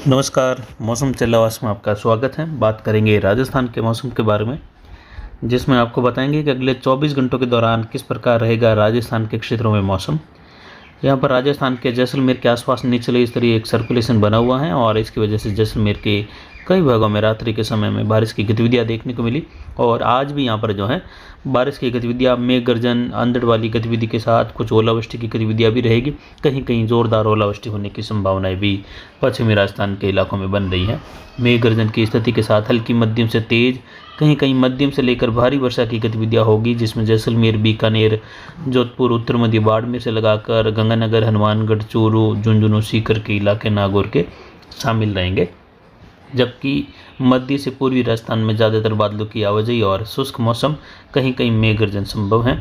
नमस्कार। मौसम चलावास में आपका स्वागत है। बात करेंगे राजस्थान के मौसम के बारे में, जिसमें आपको बताएंगे कि अगले 24 घंटों के दौरान किस प्रकार रहेगा राजस्थान के क्षेत्रों में मौसम। यहाँ पर राजस्थान के जैसलमेर के आसपास निचले स्तरीय एक सर्कुलेशन बना हुआ है और इसकी वजह से जैसलमेर के कई भागों में रात्रि के समय में बारिश की गतिविधियाँ देखने को मिली। और आज भी यहाँ पर जो है बारिश की गतिविधियाँ, मेघ गर्जन, अंधड़ वाली गतिविधि के साथ कुछ ओलावृष्टि की गतिविधियाँ भी रहेगी। कहीं कहीं जोरदार ओलावृष्टि होने की संभावनाएं भी पश्चिमी राजस्थान के इलाकों में बन रही हैं। मेघ गर्जन की स्थिति के साथ हल्की मध्यम से तेज, कहीं कहीं मध्यम से लेकर भारी वर्षा की गतिविधियाँ होगी, जिसमें जैसलमेर, बीकानेर, जोधपुर, उत्तर मध्य बाड़मेर से लगाकर गंगानगर, हनुमानगढ़, चूरू, झुंझुनू, सीकर के इलाके, नागौर के शामिल रहेंगे। जबकि मध्य से पूर्वी राजस्थान में ज़्यादातर बादलों की आवाजाही और शुष्क मौसम, कहीं कहीं मेघ गर्जन संभव है।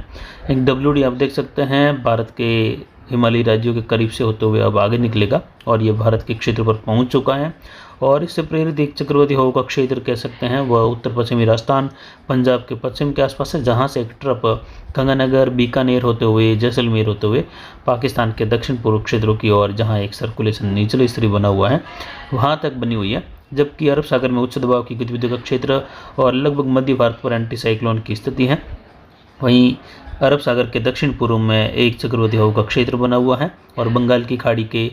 एक डब्ल्यूडी आप देख सकते हैं भारत के हिमालयी राज्यों के करीब से होते हुए अब आगे निकलेगा और ये भारत के क्षेत्र पर पहुंच चुका है। और इससे प्रेरित एक चक्रवाती हवा का क्षेत्र कह सकते हैं वह उत्तर पश्चिमी राजस्थान, पंजाब के पश्चिम के आसपास है, जहां से एक ट्रफ गंगानगर, बीकानेर होते हुए, जैसलमेर होते हुए पाकिस्तान के दक्षिण पूर्व क्षेत्रों की ओर, जहां एक सर्कुलेशन निचले स्तरीय बना हुआ है, वहां तक बनी हुई है। जबकि अरब सागर में उच्च दबाव की गतिविधियों का क्षेत्र और लगभग मध्य भारत पर एंटी साइक्लोन की स्थिति है। वहीं अरब सागर के दक्षिण पूर्व में एक चक्रवाती हवा का क्षेत्र बना हुआ है और बंगाल की खाड़ी के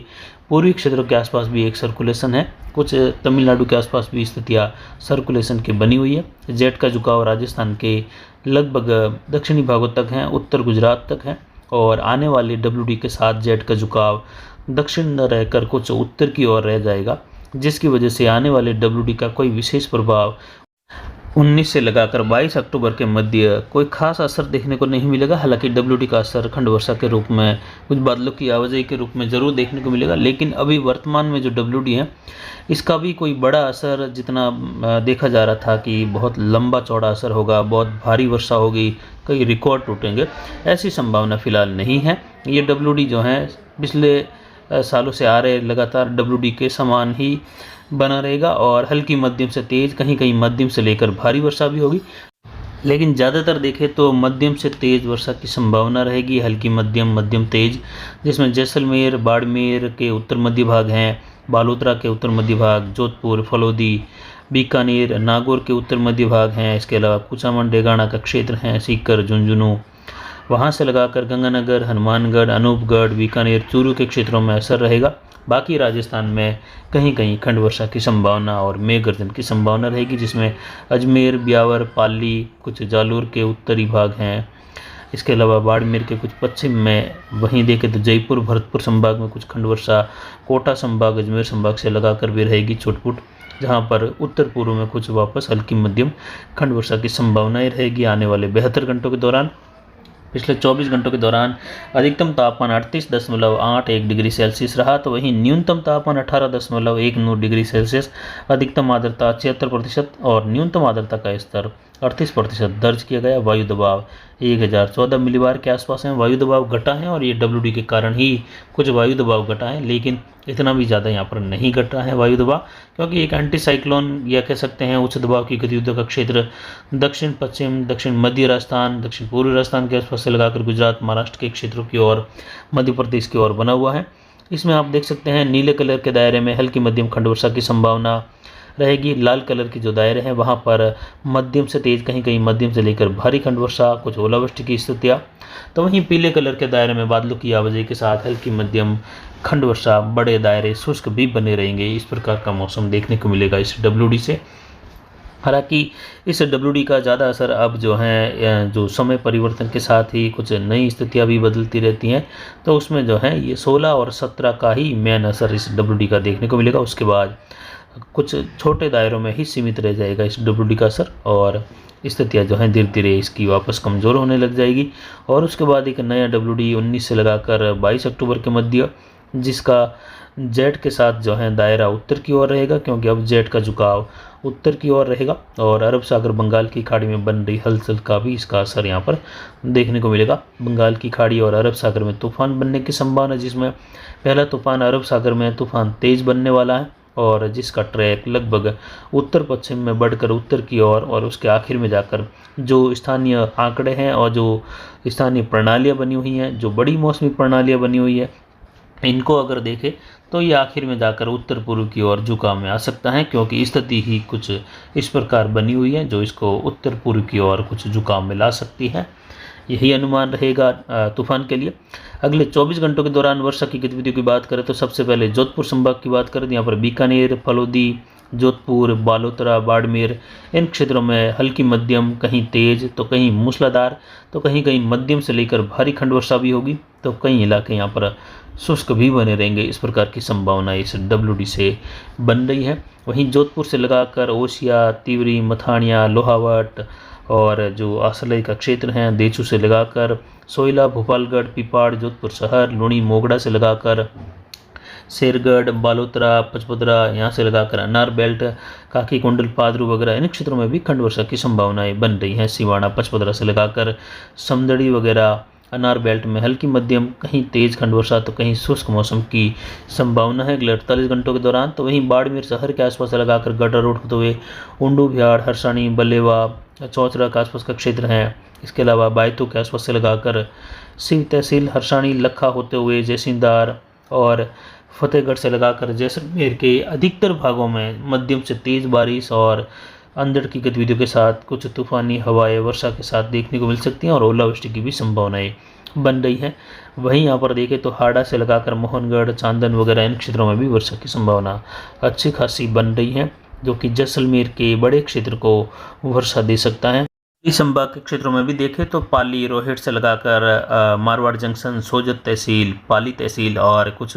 पूर्वी क्षेत्रों के आसपास भी एक सर्कुलेशन है। कुछ तमिलनाडु के आसपास भी स्थितियाँ सर्कुलेशन की बनी हुई है। जेट का झुकाव राजस्थान के लगभग दक्षिणी भागों तक है, उत्तर गुजरात तक है और आने वाले डब्ल्यूडी के साथ जेट का झुकाव दक्षिण न रहकर कुछ उत्तर की ओर रह जाएगा, जिसकी वजह से आने वाले डब्ल्यूडी का कोई विशेष प्रभाव 19 से लगाकर 22 अक्टूबर के मध्य कोई खास असर देखने को नहीं मिलेगा। हालांकि डब्ल्यूडी का असर खंड वर्षा के रूप में, कुछ बादलों की आवाजाही के रूप में ज़रूर देखने को मिलेगा, लेकिन अभी वर्तमान में जो डब्ल्यूडी है इसका भी कोई बड़ा असर जितना देखा जा रहा था कि बहुत लंबा चौड़ा असर होगा, बहुत भारी वर्षा होगी, कई रिकॉर्ड टूटेंगे, ऐसी संभावना फिलहाल नहीं है। ये डब्ल्यूडी जो है पिछले सालों से आ रहे लगातार डब्ल्यूडी के समान ही बना रहेगा और हल्की मध्यम से तेज, कहीं कहीं मध्यम से लेकर भारी वर्षा भी होगी, लेकिन ज़्यादातर देखें तो मध्यम से तेज़ वर्षा की संभावना रहेगी। हल्की मध्यम, मध्यम तेज, जिसमें जैसलमेर, बाड़मेर के उत्तर मध्य भाग हैं, बालोतरा के उत्तर मध्य भाग, जोधपुर, फलोदी, बीकानेर, नागौर के उत्तर मध्य भाग हैं। इसके अलावा कुचामन, डेगाना का क्षेत्र हैं, सीकर, झुंझुनू, वहाँ से लगाकर गंगानगर, हनुमानगढ़, अनूपगढ़, बीकानेर, चूरू के क्षेत्रों में असर रहेगा। बाकी राजस्थान में कहीं कहीं खंड वर्षा की संभावना और मेघ गर्जन की संभावना रहेगी, जिसमें अजमेर, ब्यावर, पाली, कुछ जालोर के उत्तरी भाग हैं। इसके अलावा बाड़मेर के कुछ पश्चिम में, वहीं देखें तो जयपुर, भरतपुर संभाग में कुछ खंड वर्षा, कोटा संभाग, अजमेर संभाग से लगाकर भी रहेगी छुटपुट, जहां पर उत्तर पूर्व में कुछ वापस हल्की मध्यम खंड वर्षा की संभावनाएं रहेगी आने वाले 72 घंटों के दौरान। पिछले 24 घंटों के दौरान अधिकतम तापमान 38.81 डिग्री सेल्सियस रहा, तो वहीं न्यूनतम तापमान 18.19 डिग्री सेल्सियस, अधिकतम आर्द्रता 76% और न्यूनतम आर्द्रता का स्तर 38% दर्ज किया गया। वायु दबाव 1014 मिलीबार के आसपास है। वायु दबाव घटा है और ये डब्ल्यूडी के कारण ही कुछ वायु दबाव घटा है, लेकिन इतना भी ज़्यादा यहाँ पर नहीं घट रहा है वायु दबाव, क्योंकि एक एंटी साइक्लोन या कह सकते हैं उच्च दबाव की गतिविधियों का क्षेत्र दक्षिण पश्चिम, दक्षिण मध्य राजस्थान, दक्षिण पूर्वी राजस्थान के आसपास से लगाकर गुजरात, महाराष्ट्र के क्षेत्रों की ओर, मध्य प्रदेश की ओर बना हुआ है। इसमें आप देख सकते हैं नीले कलर के दायरे में हल्की मध्यम खंड वर्षा की संभावना रहेगी। लाल कलर के जो दायरे हैं वहाँ पर मध्यम से तेज, कहीं कहीं मध्यम से लेकर भारी खंड वर्षा, कुछ ओलावृष्टि की स्थितियाँ। तो वहीं पीले कलर के दायरे में बादलों की आवाजाही के साथ हल्की मध्यम खंड वर्षा, बड़े दायरे शुष्क भी बने रहेंगे। इस प्रकार का मौसम देखने को मिलेगा इस डब्ल्यूडी से। हालांकि इस डब्ल्यूडी का ज़्यादा असर अब जो है, जो समय परिवर्तन के साथ ही कुछ नई स्थितियां भी बदलती रहती हैं, तो उसमें जो है ये 16 और 17 का ही मेन असर इस डब्ल्यूडी का देखने को मिलेगा। उसके बाद कुछ छोटे दायरों में ही सीमित रह जाएगा इस डब्ल्यूडी का असर और स्थितियाँ जो हैं धीरे धीरे इसकी वापस कमज़ोर होने लग जाएगी। और उसके बाद एक नया डब्ल्यूडी 19 से लगाकर 22 अक्टूबर के मध्य, जिसका जेट के साथ जो है दायरा उत्तर की ओर रहेगा, क्योंकि अब जेट का झुकाव उत्तर की ओर रहेगा और अरब सागर, बंगाल की खाड़ी में बन रही हलचल का भी इसका असर यहाँ पर देखने को मिलेगा। बंगाल की खाड़ी और अरब सागर में तूफान बनने की संभावना, जिसमें पहला तूफान अरब सागर में तूफान तेज बनने वाला है और जिसका ट्रैक लगभग उत्तर पश्चिम में बढ़कर उत्तर की ओर और उसके आखिर में जाकर जो स्थानीय आंकड़े हैं और जो स्थानीय प्रणालियाँ बनी हुई हैं, जो बड़ी मौसमी प्रणालियाँ बनी हुई है, इनको अगर देखें तो ये आखिर में जाकर उत्तर पूर्व की ओर झुकाव में आ सकता है, क्योंकि स्थिति ही कुछ इस प्रकार बनी हुई है जो इसको उत्तर पूर्व की ओर कुछ झुकाव में ला सकती है। यही अनुमान रहेगा तूफान के लिए। अगले 24 घंटों के दौरान वर्षा की गतिविधियों की बात करें तो सबसे पहले जोधपुर संभाग की बात करें तो यहाँ पर बीकानेर, फलोदी, जोधपुर, बालोतरा, बाड़मेर इन क्षेत्रों में हल्की मध्यम, कहीं तेज तो कहीं मूसलाधार तो कहीं कहीं मध्यम से लेकर भारी खंड वर्षा भी होगी। तो कई इलाके यहाँ पर शुष्क भी बने रहेंगे, इस प्रकार की संभावना इस WD से बन रही है। वहीं जोधपुर से लगाकर ओसिया, तिवरी, मथानिया, लोहावट और जो आसलई का क्षेत्र है, देचू से लगाकर सोयला, भोपालगढ़, पिपाड़, जोधपुर शहर, लुणी, मोगड़ा से लगाकर शेरगढ़, बालोतरा, पचपदरा, यहाँ से लगाकर अनार बेल्ट, काकी कुंडल, पादरू वगैरह इन क्षेत्रों में भी खंड वर्षा की संभावनाएं बन रही हैं। सिवाना, पचपदरा से लगाकर समदड़ी वगैरह अनार बेल्ट में हल्की मध्यम, कहीं तेज खंड वर्षा तो कहीं शुष्क मौसम की संभावना है अगले 48 घंटों के दौरान। तो वहीं बाड़मेर शहर के आसपास से लगाकर गड्ढा रोड होते हुए उंडू, बिहाड़, हरसाणी, बल्लेवा, चौचरा के आसपास का क्षेत्र है। इसके अलावा बायतू के आसपास से लगाकर सिव तहसील, हरसाणी, लखा होते हुए जैसिंदार और फतेहगढ़ से लगाकर जैसलमेर के अधिकतर भागों में मध्यम से तेज बारिश और अंधड़ की गतिविधियों के साथ कुछ तूफानी हवाएं वर्षा के साथ देखने को मिल सकती हैं और ओलावृष्टि की भी संभावनाएं बन रही हैं। वहीं यहाँ पर देखें तो हाड़ा से लगाकर मोहनगढ़, चांदन वगैरह इन क्षेत्रों में भी वर्षा की संभावना अच्छी खासी बन रही है, जो कि जैसलमेर के बड़े क्षेत्र को वर्षा दे सकता है। इस संभाग के क्षेत्रों में भी देखें तो पाली, रोहिट से लगाकर मारवाड़ जंक्शन, सोजत तहसील, पाली तहसील और कुछ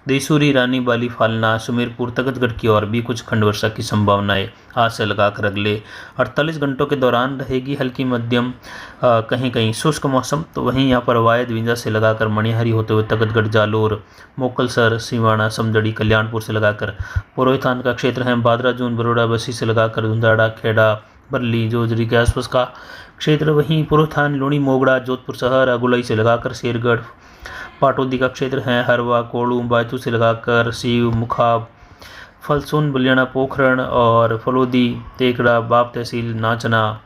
देसूरी, रानी बाली, फालना, सुमेरपुर, तखतगढ़ की ओर भी कुछ खंड वर्षा की संभावनाएं आज से लगाकर अगले 48 घंटों के दौरान रहेगी। हल्की मध्यम, कहीं कहीं शुष्क मौसम। तो वहीं यहाँ पर वायद, विंजा से लगाकर मणिहारी होते हुए तखतगढ़, जालोर, मोकलसर, सिवाना, समदड़ी, कल्याणपुर से लगाकर पुरोहितान का क्षेत्र है, बादरा, जून, बरोड़ा, बसी से लगाकर धुंधाड़ा, खेड़ा, बरली, जोजरी के आसपास का क्षेत्र। वहीं पुरोथान, लुणी, मोगड़ा, जोधपुर शहर, अगुलई से लगाकर शेरगढ़, पाटोदी का क्षेत्र है, हरवा, कोड़ू, बायतू से लगाकर सीव, मुखाब, फलसून, बलियाना, पोखरण और फलोदी, तेकड़ा, बाप तहसील, नाचना।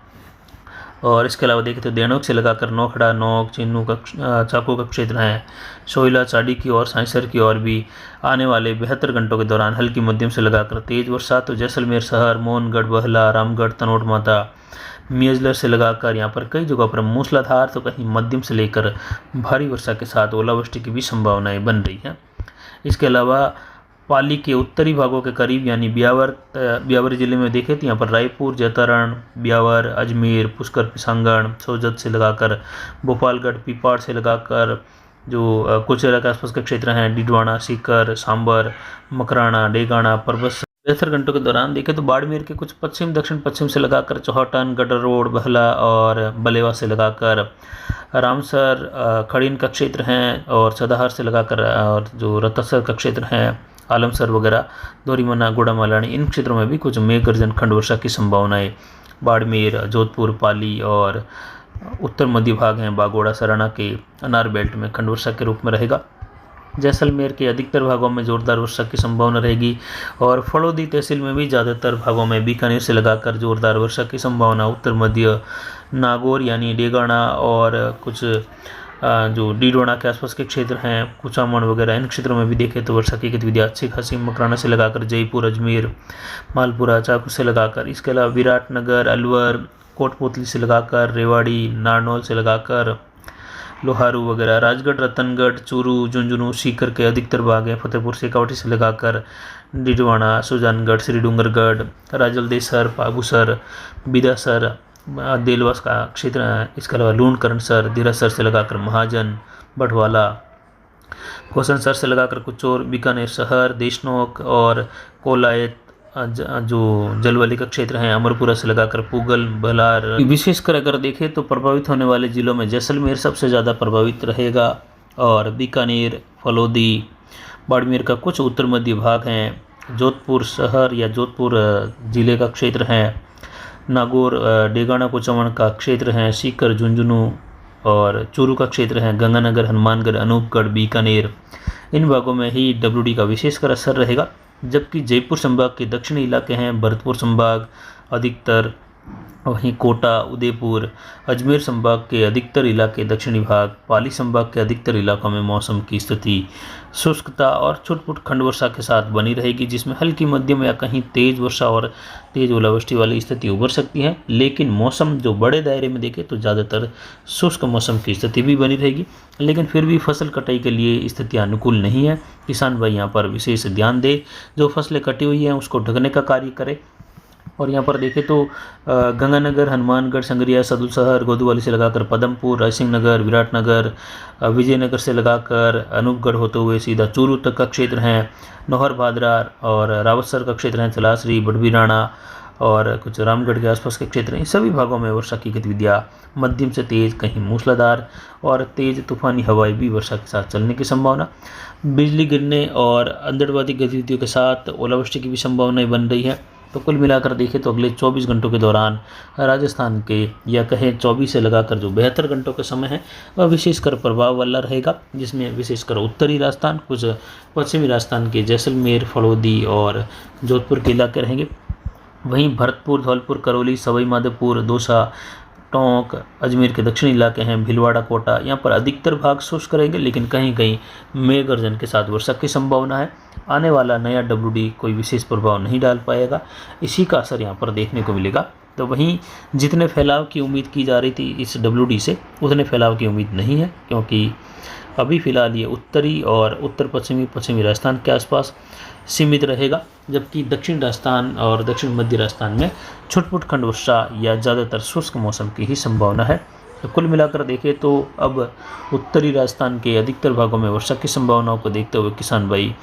और इसके अलावा देखें तो देणोक से लगाकर नोखड़ा, नोक, चिन्नू का चाकू का क्षेत्र है, सोयला, चाड़ी की ओर, साइसर की ओर भी आने वाले 72 घंटों के दौरान हल्की मध्यम से लगाकर तेज वर्षा। तो जैसलमेर शहर, मोहनगढ़, बहला, रामगढ़, तनोट माता, मियजलर से लगाकर यहाँ पर कई जगहों पर मूसलाधार तो कहीं मध्यम से लेकर भारी वर्षा के साथ ओलावृष्टि की भी संभावनाएं बन रही हैं। इसके अलावा पाली के उत्तरी भागों के करीब यानी ब्यावर जिले में देखें तो यहाँ पर रायपुर, जैतारण, ब्यावर, अजमेर, पुष्कर, पिसांगण, सोजत से लगाकर भोपालगढ़, पिपाड़ से लगाकर जो कुचेरा के आसपास के क्षेत्र हैं, डिडवाना, सीकर, सांबर, मकराना, डेगाना, परबत 72 घंटों के दौरान देखें तो बाड़मेर के कुछ पश्चिम, दक्षिण पश्चिम से लगाकर चौहटन, गडर रोड, बहला और बलेवा से लगाकर रामसर, खड़ीन का क्षेत्र हैं और सदाहर से लगाकर और जो रतसर का क्षेत्र है, आलमसर वगैरह, दोरीमना, गुड़ामालानी इन क्षेत्रों में भी कुछ मेघ गर्जन खंड वर्षा की संभावनाएं बाड़मेर, जोधपुर, पाली और उत्तर मध्य भाग हैं बागोड़ा, सराना के अनार बेल्ट में खंड वर्षा के रूप में रहेगा। जैसलमेर के अधिकतर भागों में जोरदार वर्षा की संभावना रहेगी और फलोदी तहसील में भी ज़्यादातर भागों में बीकानेर से लगाकर जोरदार वर्षा की संभावना। उत्तर मध्य नागौर यानी डेगाना और कुछ जो डीडोना के आसपास के क्षेत्र हैं, कुचामण वगैरह इन क्षेत्रों में भी देखें तो वर्षा की गतिविधियाँ अच्छी खासी। मकराना से लगाकर जयपुर, अजमेर, मालपुरा, चाकू से लगाकर, इसके अलावा विराटनगर, अलवर, कोटपुतली से लगाकर रेवाड़ी, नारनौल से लगाकर लोहारू वगैरह, राजगढ़, रतनगढ़, चूरू, झुंझुनू, सीकर के अधिकतर भाग हैं, फतेहपुर, शेखावटी से लगाकर डिडवाना, सुजानगढ़, श्रीडूंगरगढ़, राजलदेसर, पाबूसर, बिदासर, देलवास का क्षेत्र है। इसके अलावा लूणकरणसर, दिरासर से लगाकर महाजन, बटवाला, कोसनसर से लगाकर कुचोर, बीकानेर शहर, देशनोक और कोलायत जो जलवली का क्षेत्र है, अमरपुरा से लगाकर पूगल, बलार। विशेषकर अगर देखें तो प्रभावित होने वाले जिलों में जैसलमेर सबसे ज़्यादा प्रभावित रहेगा और बीकानेर, फलोदी, बाड़मेर का कुछ उत्तर मध्य भाग हैं, जोधपुर शहर या जोधपुर जिले का क्षेत्र है, नागौर, डेगाना, कुचामण का क्षेत्र है, सीकर, झुंझुनू और चूरू का क्षेत्र है, गंगानगर, हनुमानगढ़, अनूपगढ़, बीकानेर इन भागों में ही WD का विशेषकर असर रहेगा। जबकि जयपुर संभाग के दक्षिणी इलाके हैं, भरतपुर संभाग, अधिकतर वहीं कोटा, उदयपुर, अजमेर संभाग के अधिकतर इलाके, दक्षिणी भाग, पाली संभाग के अधिकतर इलाकों में मौसम की स्थिति शुष्कता और छुटपुट खंड वर्षा के साथ बनी रहेगी, जिसमें हल्की मध्यम या कहीं तेज वर्षा और तेज ओलावृष्टि वाली स्थिति उभर सकती है। लेकिन मौसम जो बड़े दायरे में देखें तो ज़्यादातर शुष्क मौसम की स्थिति भी बनी रहेगी। लेकिन फिर भी फसल कटाई के लिए स्थितियाँ अनुकूल नहीं है। किसान भाई यहाँ पर विशेष ध्यान दे, जो फसलें कटी हुई हैं उसको ढकने का कार्य करे। और यहाँ पर देखें तो गंगानगर, हनुमानगढ़, संगरिया, सदुलशहर, गोदूवाली से लगाकर पदमपुर, रायसिंह नगर, विराटनगर, विजयनगर से लगाकर अनूपगढ़ होते हुए सीधा चूरू तक का क्षेत्र है। नौहर, भादरा और रावतसर का क्षेत्र है। तलासरी, बड़बीराना और कुछ रामगढ़ के आसपास के क्षेत्र हैं। इन सभी भागों में वर्षा की गतिविधियाँ मध्यम से तेज, कहीं मूसलाधार और तेज तूफानी हवाएं भी वर्षा के साथ चलने की संभावना। बिजली गिरने और अंधड़वादी गतिविधियों के साथ ओलावृष्टि की भी संभावनाएं बन रही है। तो कुल मिलाकर देखें तो अगले 24 घंटों के दौरान राजस्थान के, या कहें 24 से लगाकर जो 72 घंटों का समय है वह विशेषकर प्रभाव वाला रहेगा, जिसमें विशेषकर उत्तरी राजस्थान, कुछ पश्चिमी राजस्थान के जैसलमेर, फड़ौदी और जोधपुर के इलाके रहेंगे। वहीं भरतपुर, धौलपुर, करौली, सवाई माधोपुर, दौसा, टोंक, अजमेर के दक्षिणी इलाके हैं, भीलवाड़ा, कोटा, यहाँ पर अधिकतर भाग शुष्क रहेंगे, लेकिन कहीं कहीं मेघ गर्जन के साथ वर्षा की संभावना है। आने वाला नया WD कोई विशेष प्रभाव नहीं डाल पाएगा, इसी का असर यहाँ पर देखने को मिलेगा। तो वहीं जितने फैलाव की उम्मीद की जा रही थी इस WD से, उतने फैलाव की उम्मीद नहीं है, क्योंकि अभी फ़िलहाल ये उत्तरी और उत्तर पश्चिमी राजस्थान के आसपास सीमित रहेगा, जबकि दक्षिण राजस्थान और दक्षिण मध्य राजस्थान में छुटपुट खंड वर्षा या ज़्यादातर शुष्क मौसम की ही संभावना है। तो कुल मिलाकर देखें तो अब उत्तरी राजस्थान के अधिकतर भागों में वर्षा की संभावनाओं को देखते हुए किसान भाई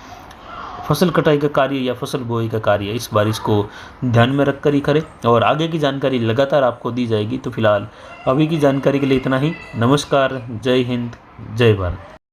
फसल कटाई का कार्य या फसल बुआई का कार्य इस बारिश को ध्यान में रखकर ही करें। और आगे की जानकारी लगातार आपको दी जाएगी। तो फिलहाल अभी की जानकारी के लिए इतना ही। नमस्कार, जय हिंद, जय भारत।